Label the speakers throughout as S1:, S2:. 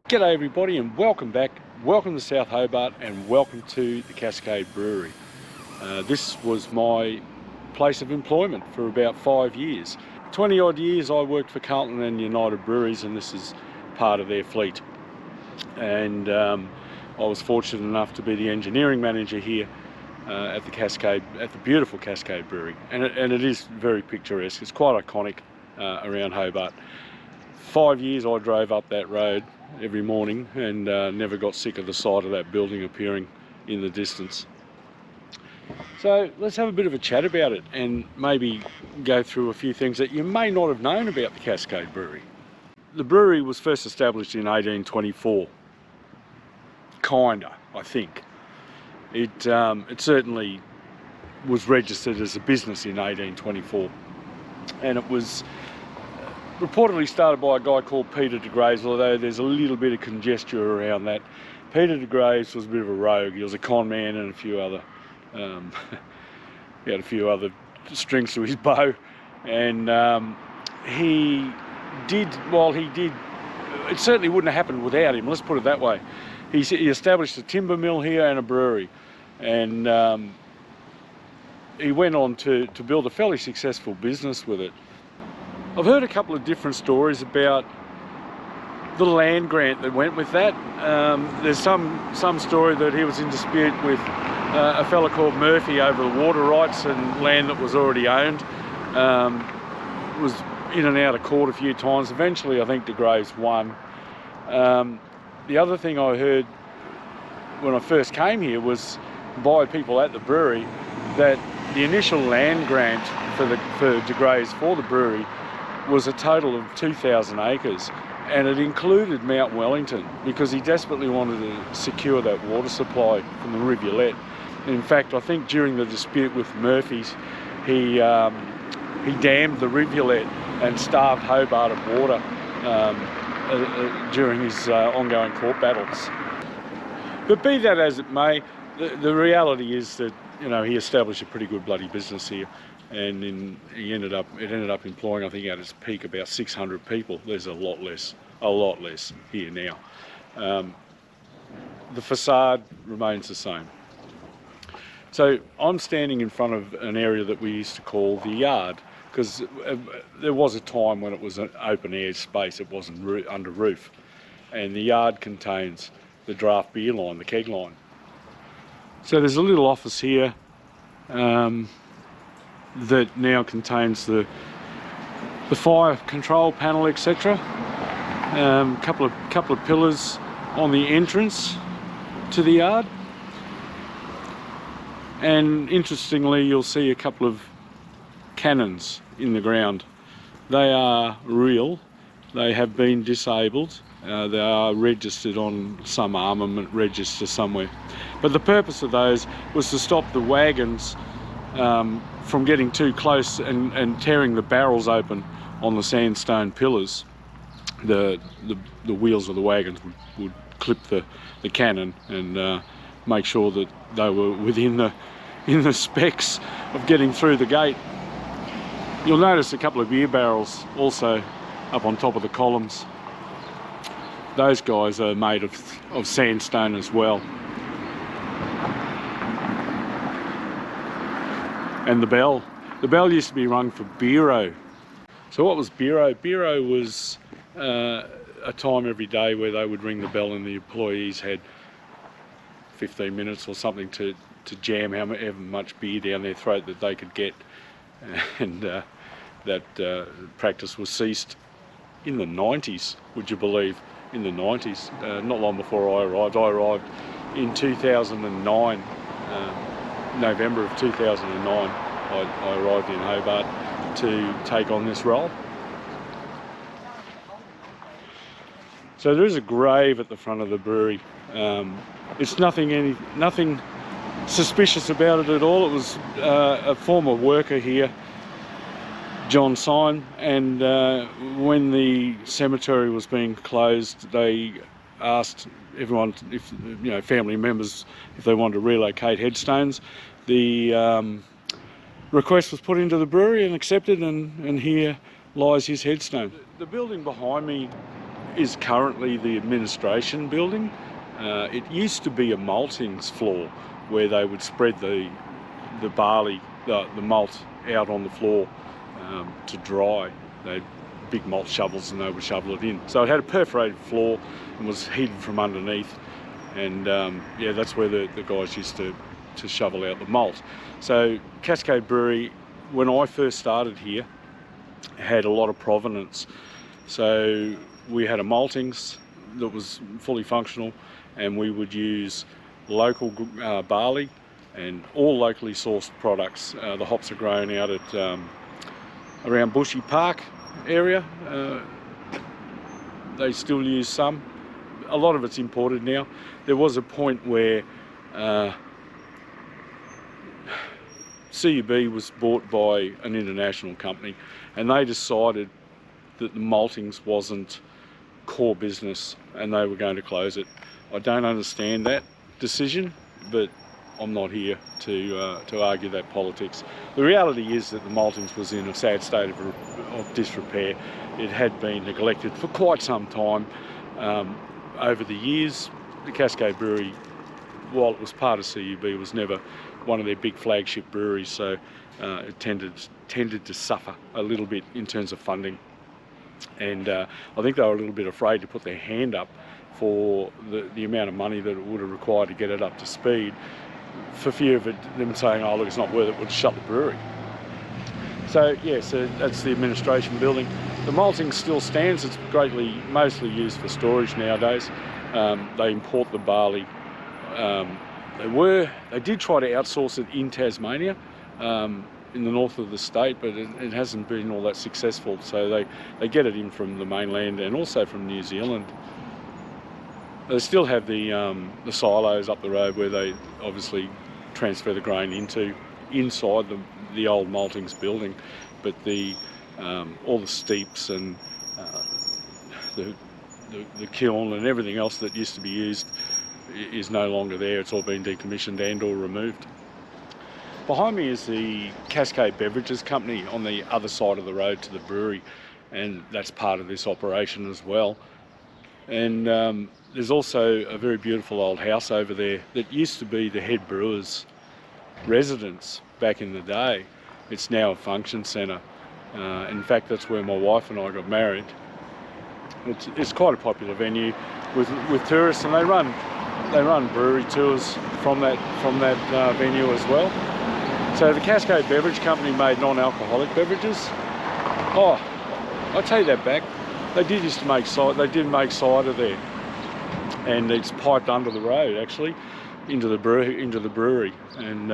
S1: G'day everybody and welcome back. Welcome to South Hobart and welcome to the Cascade Brewery. This was my place of employment for about 5 years. 20 odd years I worked for Carlton and United Breweries, and this is part of their fleet. And I was fortunate enough to be the engineering manager here at the beautiful Cascade Brewery. And it is very picturesque. It's quite iconic around Hobart. 5 years I drove up that road every morning and never got sick of the sight of that building appearing in the distance. So let's have a bit of a chat about it and maybe go through a few things that you may not have known about the Cascade Brewery. The brewery was first established in 1824, I think. It certainly was registered as a business in 1824, and it was reportedly started by a guy called Peter de Graves, although there's a little bit of conjecture around that. Peter de Graves was a bit of a rogue. He was a con man and a few other he had a few other strings to his bow, and it certainly wouldn't have happened without him, let's put it that way. He established a timber mill here and a brewery, and he went on to build a fairly successful business with it. I've heard a couple of different stories about the land grant that went with that. There's some story that he was in dispute with a fella called Murphy over the water rights and land that was already owned. Was in and out of court a few times. Eventually I think de Graves won. The other thing I heard when I first came here was by people at the brewery that the initial land grant for de Graves for the brewery was a total of 2,000 acres, and it included Mount Wellington because he desperately wanted to secure that water supply from the rivulet. In fact, I think during the dispute with Murphy's, he dammed the rivulet and starved Hobart of water during his ongoing court battles. But be that as it may, the reality is that, you know, he established a pretty good bloody business here, and it ended up employing, I think at its peak, about 600 people. There's a lot less here now. The facade remains the same. So I'm standing in front of an area that we used to call the yard, because there was a time when it was an open air space, it wasn't under roof, and the yard contains the draft beer line, the keg line. So there's a little office here that now contains the fire control panel, etc. Couple of pillars on the entrance to the yard, and interestingly you'll see a couple of cannons in the ground. They are real. They have been disabled. They are registered on some armament register somewhere. But the purpose of those was to stop the wagons from getting too close and tearing the barrels open on the sandstone pillars. The wheels of the wagons would clip the cannon and make sure that they were within the specs of getting through the gate. You'll notice a couple of beer barrels also up on top of the columns. Those guys are made of sandstone as well. And the bell used to be rung for Beero. So what was Beero? Beero was a time every day where they would ring the bell and the employees had 15 minutes or something to jam however much beer down their throat that they could get. And that practice was ceased in the 90s, would you believe? In the 90s, not long before I arrived. I arrived in 2009, November of 2009. I arrived in Hobart to take on this role. So there is a grave at the front of the brewery. It's nothing suspicious about it at all. It was a former worker here, John Syme, and when the cemetery was being closed, they asked everyone, if family members, if they wanted to relocate headstones. The request was put into the brewery and accepted, and here lies his headstone. The building behind me is currently the administration building. It used to be a maltings floor where they would spread the barley, the malt out on the floor to dry. They had big malt shovels and they would shovel it in. So it had a perforated floor and was heated from underneath. And yeah, that's where the guys used to shovel out the malt. So Cascade Brewery, when I first started here, had a lot of provenance. So we had a maltings that was fully functional, and we would use local barley and all locally sourced products. The hops are grown out at around Bushy Park area. They still use some. A lot of it's imported now. There was a point where CUB was bought by an international company, and they decided that the maltings wasn't core business and they were going to close it. I don't understand that decision, but I'm not here to argue that politics. The reality is that the maltings was in a sad state of disrepair. It had been neglected for quite some time. Over the years, the Cascade Brewery, while it was part of CUB, was never one of their big flagship breweries, so it tended to suffer a little bit in terms of funding. And I think they were a little bit afraid to put their hand up for the amount of money that it would have required to get it up to speed, for fear of them saying, oh look, it's not worth it, we'll shut the brewery. So yeah, so that's the administration building. The malting still stands. It's mostly used for storage nowadays. They import the barley. They did try to outsource it in Tasmania, in the north of the state, but it hasn't been all that successful. So they get it in from the mainland and also from New Zealand. They still have the silos up the road where they obviously transfer the grain inside the old maltings building, but all the steeps and the kiln and everything else that used to be used is no longer there. It's all been decommissioned and or removed. Behind me is the Cascade Beverages Company on the other side of the road to the brewery, and that's part of this operation as well. And there's also a very beautiful old house over there that used to be the head brewer's residence back in the day. It's now a function centre. In fact, that's where my wife and I got married. It's quite a popular venue with tourists, and they run brewery tours from that venue as well. So the Cascade Beverage Company made non-alcoholic beverages. Oh, I take that back. They did used to make cider. They did make cider there, and it's piped under the road actually into the brewery, and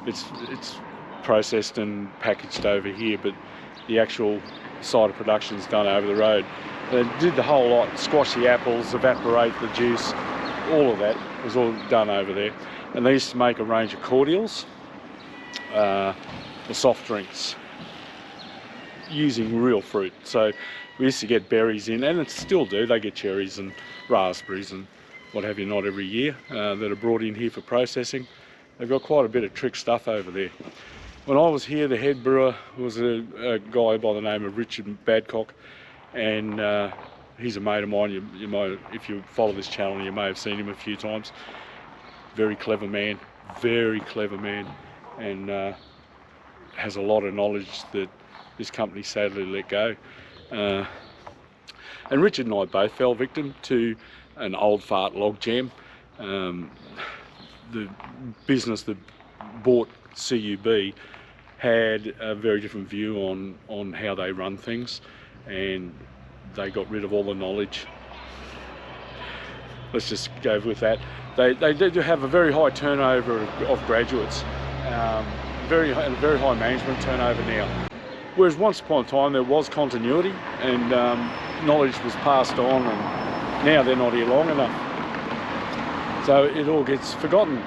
S1: it's processed and packaged over here, but the actual cider production is done over the road. They did the whole lot: squash the apples, evaporate the juice, all of that was all done over there. And they used to make a range of cordials, the soft drinks, using real fruit. So we used to get berries in, and it still do. They get cherries and raspberries and what have you not every year that are brought in here for processing. They've got quite a bit of trick stuff over there. When I was here, the head brewer was a guy by the name of Richard Badcock, and he's a mate of mine. You might, if you follow this channel, you may have seen him a few times. Very clever man, and has a lot of knowledge that this company sadly let go. And Richard and I both fell victim to an old fart log jam. The business that bought CUB had a very different view on how they run things, and they got rid of all the knowledge. Let's just go with that. They do have a very high turnover of graduates, very high management turnover now. Whereas once upon a time there was continuity and knowledge was passed on, and now they're not here long enough. So it all gets forgotten.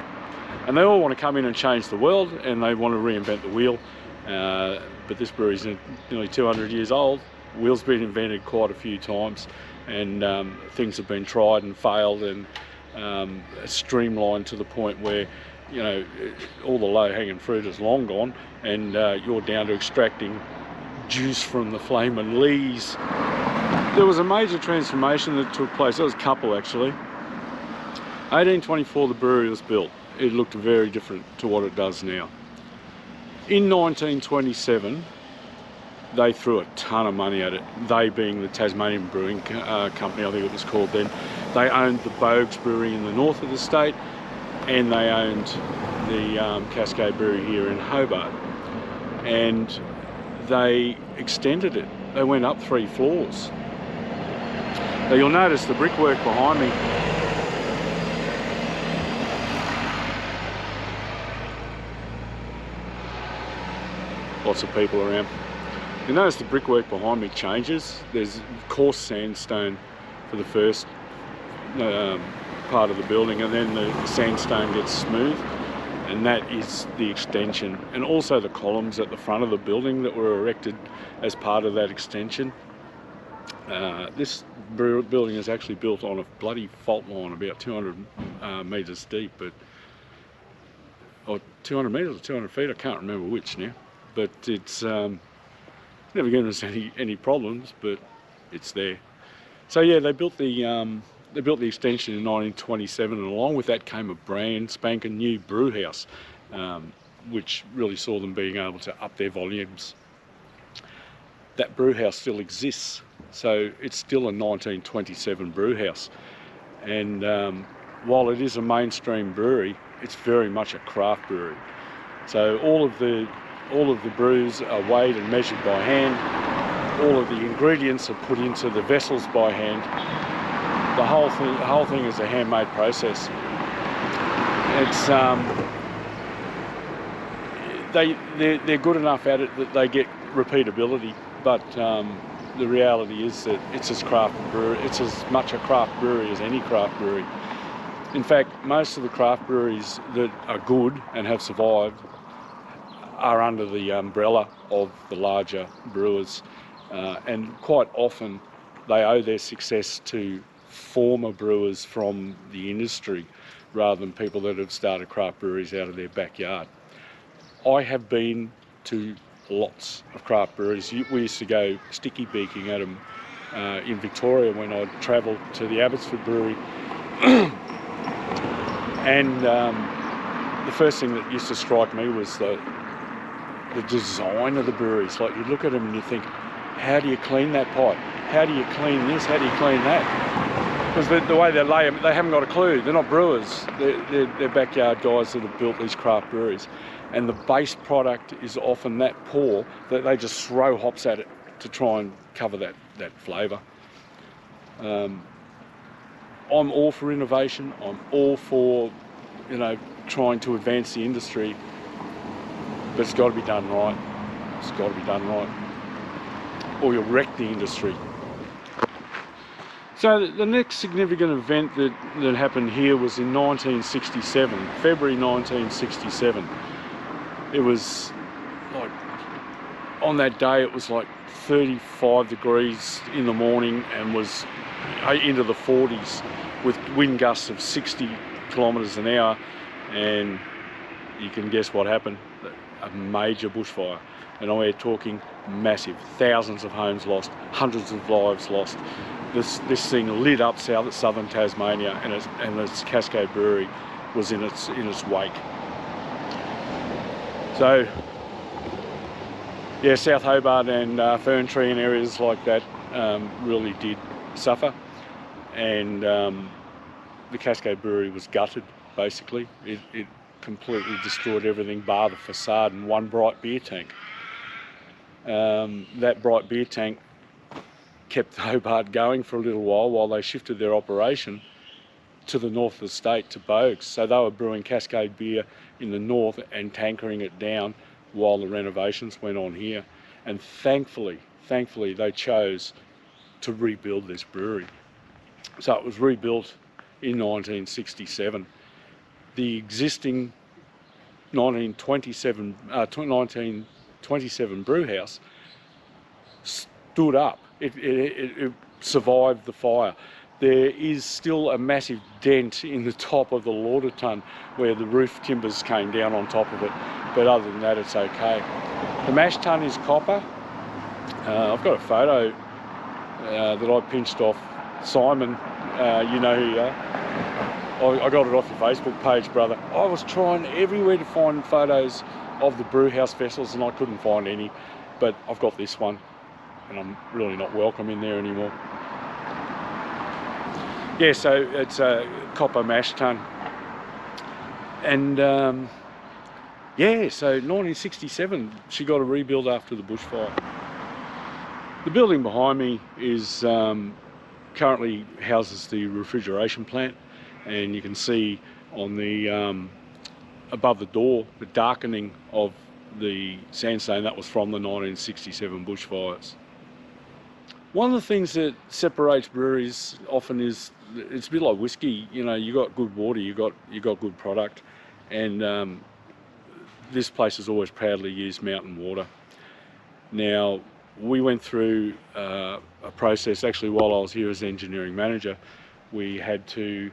S1: And they all want to come in and change the world, and they want to reinvent the wheel. But this brewery's nearly 200 years old. The wheel's been invented quite a few times, and things have been tried and failed and streamlined to the point where, you know, all the low-hanging fruit is long gone, and you're down to extracting juice from the flame and lees there was a major transformation that took place. There was a couple actually. 1824 the brewery was built. It looked very different to what it does now. In 1927 they threw a ton of money at it, they being the Tasmanian Brewing Company, I think it was called then. They owned the Boag's Brewery in the north of the state, and they owned the Cascade Brewery here in Hobart. And they extended it. They went up 3 floors. Now you'll notice the brickwork behind me. Lots of people around. You notice the brickwork behind me changes. There's coarse sandstone for the first part of the building, and then the sandstone gets smooth, and that is the extension. And also the columns at the front of the building that were erected as part of that extension. This building is actually built on a bloody fault line about 200 metres deep, or 200 metres or 200 feet, I can't remember which now. But it's never given us any problems, but it's there. So yeah, they built the extension in 1927, and along with that came a brand spanking new brew house, which really saw them being able to up their volumes. That brew house still exists, so it's still a 1927 brew house. And while it is a mainstream brewery, it's very much a craft brewery. So all of the brews are weighed and measured by hand. All of the ingredients are put into the vessels by hand. The whole thing is a handmade process. It's they're good enough at it that they get repeatability, but the reality is that it's as much a craft brewery as any craft brewery. In fact, most of the craft breweries that are good and have survived are under the umbrella of the larger brewers, and quite often they owe their success to former brewers from the industry rather than people that have started craft breweries out of their backyard. I have been to lots of craft breweries. We used to go sticky beaking at them in Victoria when I'd travel to the Abbotsford Brewery. And the first thing that used to strike me was the design of the breweries. Like, you look at them and you think, how do you clean that pipe? How do you clean this? How do you clean that? Because the way they lay them, they haven't got a clue. They're not brewers. They're backyard guys that have built these craft breweries. And the base product is often that poor that they just throw hops at it to try and cover that flavour. I'm all for innovation. I'm all for, trying to advance the industry. But it's got to be done right. It's got to be done right, or you'll wreck the industry. So the next significant event that happened here was in 1967, February 1967. It was like, on that day it was like 35 degrees in the morning and was into the 40s with wind gusts of 60 kilometres an hour, and you can guess what happened. A major bushfire, and we're talking massive, thousands of homes lost, hundreds of lives lost. This thing lit up southern Tasmania, and its Cascade Brewery was in its wake. So yeah, South Hobart and Ferntree and areas like that really did suffer, and the Cascade Brewery was gutted basically. It completely destroyed everything bar the facade and one bright beer tank. That bright beer tank kept Hobart going for a little while they shifted their operation to the north of the state, to Boag's. So they were brewing Cascade beer in the north and tankering it down while the renovations went on here. And thankfully they chose to rebuild this brewery. So it was rebuilt in 1967. The existing 1927 brew house stood up. It survived the fire. There is still a massive dent in the top of the lauder tun where the roof timbers came down on top of it, but other than that it's okay. The mash tun is copper. I've got a photo that I pinched off Simon. You know who you are. I got it off your Facebook page, brother. I was trying everywhere to find photos of the brewhouse vessels and I couldn't find any, but I've got this one and I'm really not welcome in there anymore. Yeah, so it's a copper mash tun. And yeah, so 1967, she got a rebuild after the bushfire. The building behind me is currently houses the refrigeration plant, and you can see on the above the door the darkening of the sandstone. That was from the 1967 bushfires. One of the things that separates breweries often is it's a bit like whiskey. You know, you got good water, you got good product, and this place has always proudly used mountain water. Now, we went through a process, actually while I was here as engineering manager. We had to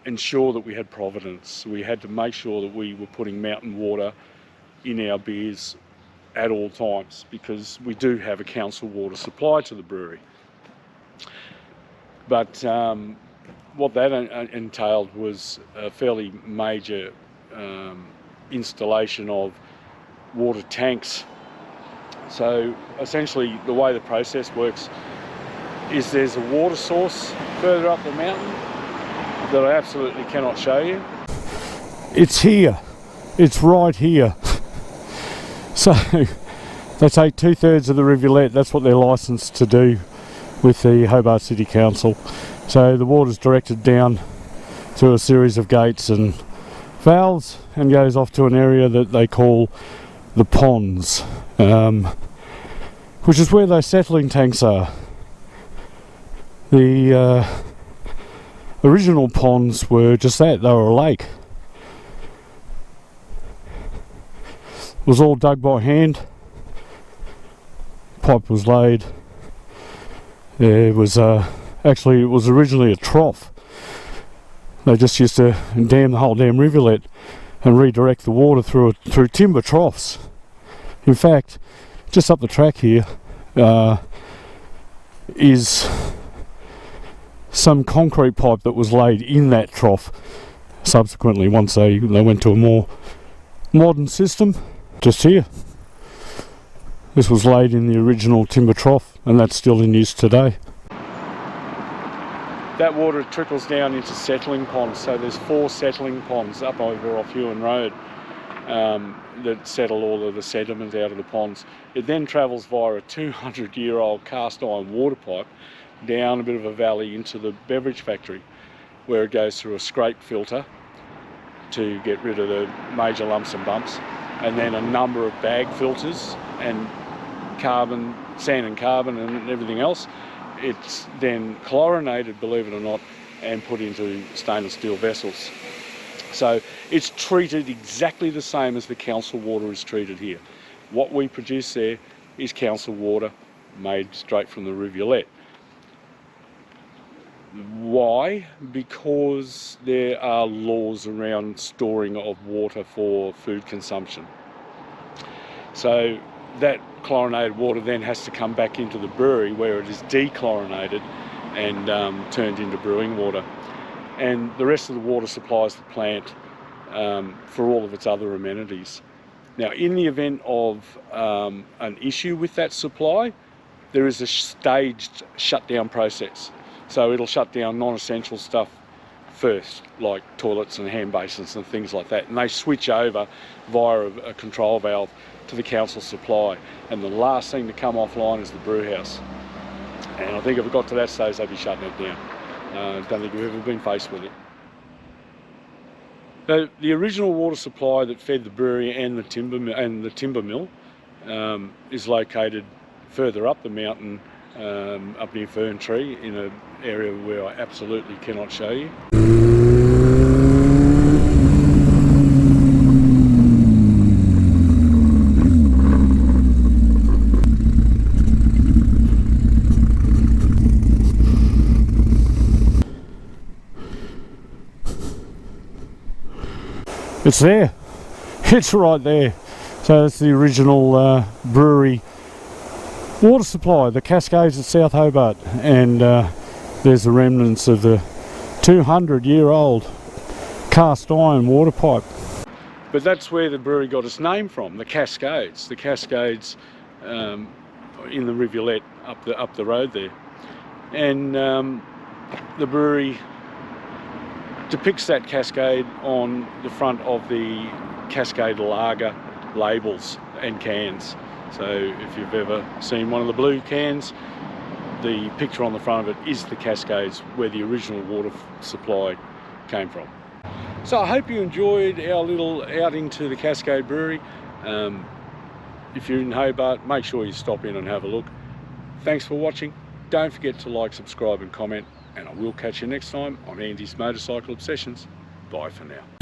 S1: ensure that we had provenance. We had to make sure that we were putting mountain water in our beers at all times, because we do have a council water supply to the brewery. But what that entailed was a fairly major installation of water tanks. So essentially the way the process works is there's a water source further up the mountain that I absolutely cannot show you. It's here. It's right here. So they take 2/3 of the rivulet. That's what they're licensed to do with the Hobart City Council. So the water's directed down through a series of gates and valves and goes off to an area that they call the ponds, which is where those settling tanks are. The original ponds were just that, they were a lake. It was all dug by hand, pipe was laid. It was actually, it was originally a trough. They just used to dam the whole damn rivulet and redirect the water through timber troughs. In fact, just up the track here is some concrete pipe that was laid in that trough subsequently once they went to a more modern system. Just here, this was laid in the original timber trough, and that's still in use today. That water trickles down into settling ponds, so there's 4 settling ponds up over off Huon Road that settle all of the sediment out of the ponds. It then travels via a 200-year-old cast iron water pipe down a bit of a valley into the beverage factory, where it goes through a scrape filter to get rid of the major lumps and bumps, and then a number of bag filters and carbon, sand and carbon and everything else. It's then chlorinated, believe it or not, and put into stainless steel vessels. So it's treated exactly the same as the council water is treated here. What we produce there is council water made straight from the rivulet. Why? Because there are laws around storing of water for food consumption. So that chlorinated water then has to come back into the brewery, where it is dechlorinated and turned into brewing water. And the rest of the water supplies the plant for all of its other amenities. Now, in the event of an issue with that supply, there is a staged shutdown process. So it'll shut down non-essential stuff first, like toilets and hand basins and things like that. And they switch over via a control valve to the council supply. And the last thing to come offline is the brew house. And I think if it got to that stage, they'd be shutting it down. I don't think we've ever been faced with it. So the original water supply that fed the brewery and the timber mill is located further up the mountain, up near Fern Tree, in an area where I absolutely cannot show you. It's there. It's right there. So that's the original brewery water supply, the Cascades at South Hobart, and there's the remnants of the 200-year-old cast iron water pipe. But that's where the brewery got its name from, the Cascades. The Cascades in the rivulet up the road there, and the brewery depicts that cascade on the front of the Cascade Lager labels and cans. So if you've ever seen one of the blue cans, the picture on the front of it is the Cascades, where the original water supply came from. So I hope you enjoyed our little outing to the Cascade Brewery. If you're in Hobart, make sure you stop in and have a look. Thanks for watching. Don't forget to like, subscribe and comment, and I will catch you next time on Andy's Motorcycle Obsessions. Bye for now.